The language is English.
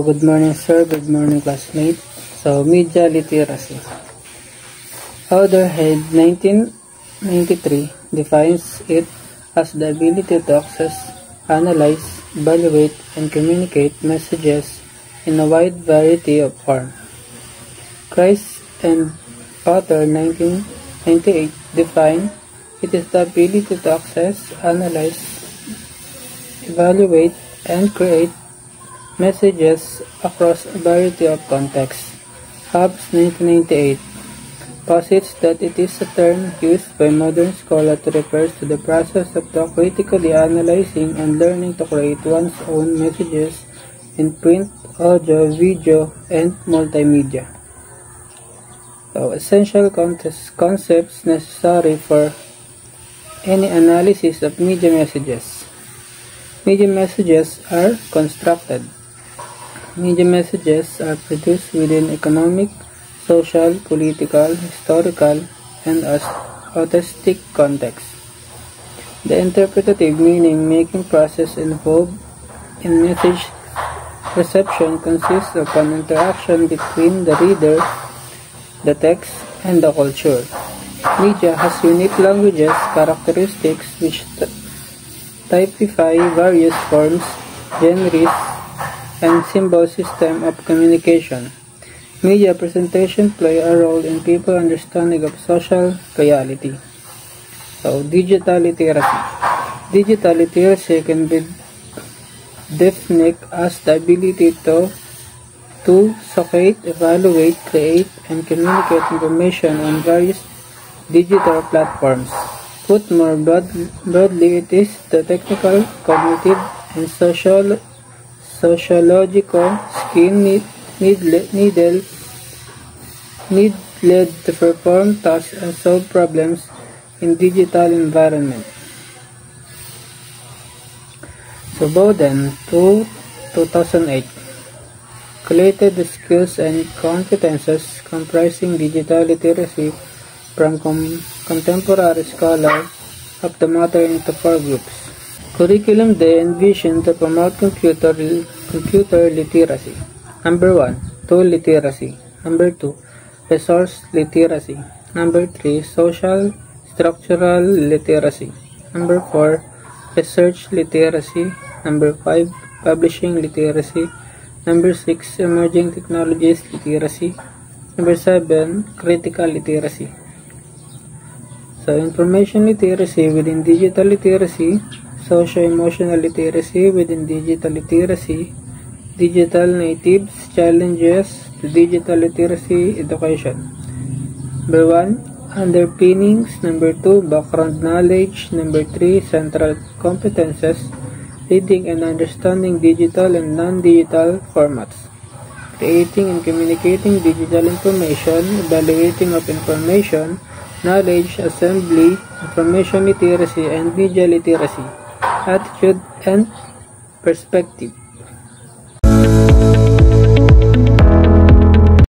good morning, sir. Good morning, classmate. Media literacy. Head 1993 defines it as the ability to access, analyze, evaluate, and communicate messages in a wide variety of forms. Christ and Author 1998 define it is the ability to access, analyze, evaluate, and create messages across a variety of contexts. Hobbes 1998 posits that it is a term used by modern scholars to refer to the process of critically analyzing and learning to create one's own messages in print, audio, video, and multimedia. Essential concepts necessary for any analysis of media messages. Media messages are constructed. Media messages are produced within economic, social, political, historical, and artistic contexts. The interpretative meaning-making process involved in message reception consists of an interaction between the reader, the text, and the culture. Media has unique languages characteristics which typify various forms, genres, and symbol system of communication. Media presentation play a role in people's understanding of social reality. Digital literacy. Digital literacy can be defined as the ability to locate, evaluate, create, and communicate information on various digital platforms. Put more broadly, it is the technical, cognitive, and sociological skill needed to perform tasks and solve problems in digital environment. Bowden, 2008, collated the skills and competences comprising digital literacy from contemporary scholars of the matter into 4 groups. Curriculum they envisioned to promote computer literacy. Number 1, tool literacy. Number 2, resource literacy. Number 3, social structural literacy. Number 4, research literacy. Number 5, publishing literacy. Number 6, emerging technologies literacy. Number 7, critical literacy. Information literacy within digital literacy, socio-emotional literacy within digital literacy, digital natives, challenges to digital literacy education. Number 1, underpinnings. Number 2, background knowledge. Number 3, central competences, reading and understanding digital and non-digital formats, creating and communicating digital information, evaluating of information, knowledge assembly, information literacy, and media literacy, attitude and perspective.